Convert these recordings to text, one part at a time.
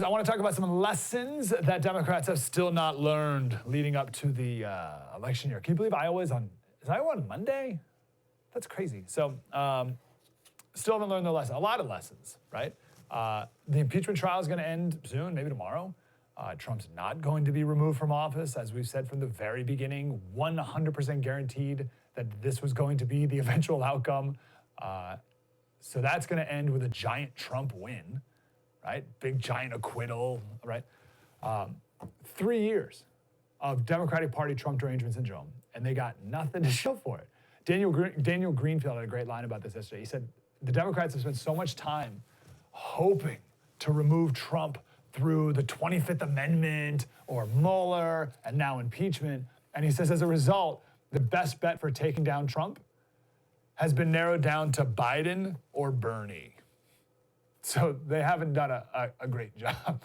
I want to talk about some lessons that Democrats have still not learned leading up to the election year. Can you believe is Iowa on Monday? That's crazy. So still haven't learned their lesson. A lot of lessons, right? The impeachment trial is going to end soon, maybe tomorrow. Trump's not going to be removed from office, as we've said from the very beginning, 100% guaranteed that this was going to be the eventual outcome. So that's going to end with a giant Trump win, right? Big giant acquittal, right? 3 years of Democratic Party Trump derangement syndrome, and they got nothing to show for it. Daniel Greenfield had a great line about this yesterday. He said, the Democrats have spent so much time hoping to remove Trump through the 25th Amendment or Mueller and now impeachment. And he says, as a result, the best bet for taking down Trump has been narrowed down to Biden or Bernie. So they haven't done a great job.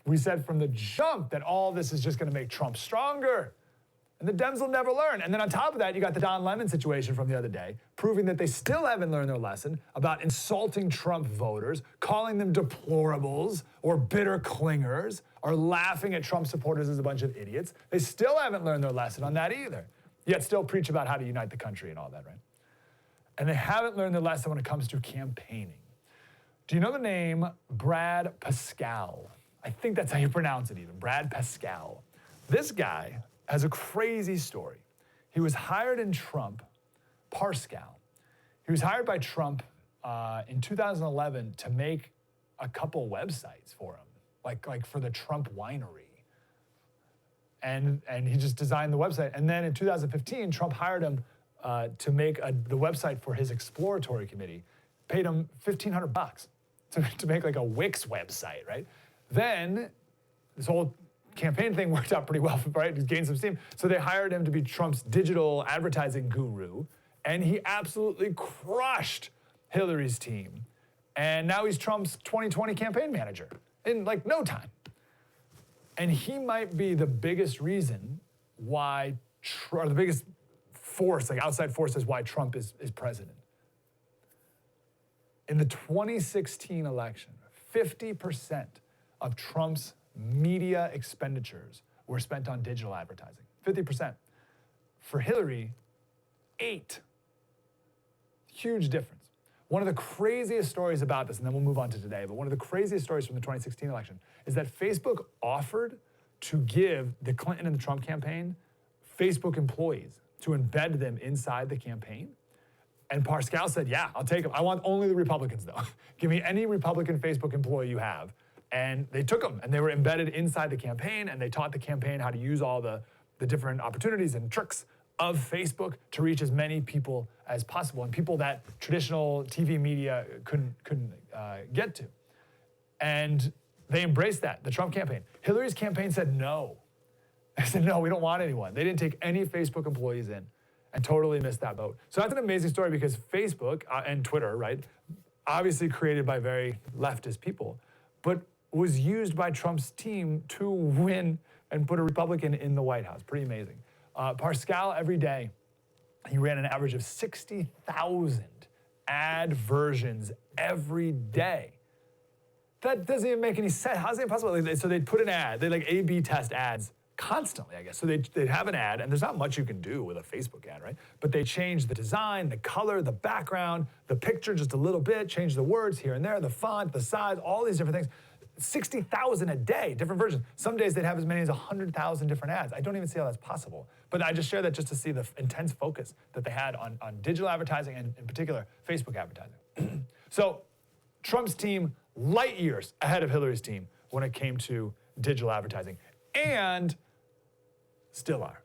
We said from the jump that all this is just going to make Trump stronger. And the Dems will never learn. And then on top of that, you got the Don Lemon situation from the other day, proving that they still haven't learned their lesson about insulting Trump voters, calling them deplorables or bitter clingers, or laughing at Trump supporters as a bunch of idiots. They still haven't learned their lesson on that either, yet still preach about how to unite the country and all that, right? And they haven't learned their lesson when it comes to campaigning. Do you know the name Brad Parscale? I think that's how you pronounce it even, Brad Parscale. This guy has a crazy story. He was hired in Parscale. He was hired by Trump in 2011 to make a couple websites for him, like for the Trump winery. And he just designed the website. And then in 2015, Trump hired him to make the website for his exploratory committee, paid him $1,500 to make like a Wix website, right? Then this whole campaign thing worked out pretty well, right? He gained some steam. So they hired him to be Trump's digital advertising guru, and he absolutely crushed Hillary's team. And now he's Trump's 2020 campaign manager in like no time. And he might be the biggest reason why, or the biggest force, like outside force, is why Trump is president. In the 2016 election, 50% of Trump's media expenditures were spent on digital advertising. 50%. For Hillary, 8%. Huge difference. One of the craziest stories about this, and then we'll move on to today, but one of the craziest stories from the 2016 election is that Facebook offered to give the Clinton and the Trump campaign Facebook employees to embed them inside the campaign. And Parscale said, yeah, I'll take them. I want only the Republicans, though. Give me any Republican Facebook employee you have. And they took them, and they were embedded inside the campaign, and they taught the campaign how to use all the different opportunities and tricks of Facebook to reach as many people as possible, and people that traditional TV media couldn't get to. And they embraced that, the Trump campaign. Hillary's campaign said no. They said, no, we don't want anyone. They didn't take any Facebook employees in and totally missed that vote. So that's an amazing story because Facebook and Twitter, right, obviously created by very leftist people, but was used by Trump's team to win and put a Republican in the White House. Pretty amazing. Parscale, every day, he ran an average of 60,000 ad versions every day. That doesn't even make any sense. How's it possible? So they'd put an ad, they like A/B test ads constantly, I guess. So they'd have an ad, and there's not much you can do with a Facebook ad, right? But they change the design, the color, the background, the picture just a little bit, change the words here and there, the font, the size, all these different things. 60,000 a day, different versions. Some days they'd have as many as 100,000 different ads. I don't even see how that's possible. But I just share that just to see the intense focus that they had on digital advertising and in particular, Facebook advertising. So Trump's team, light years ahead of Hillary's team when it came to digital advertising, and still are.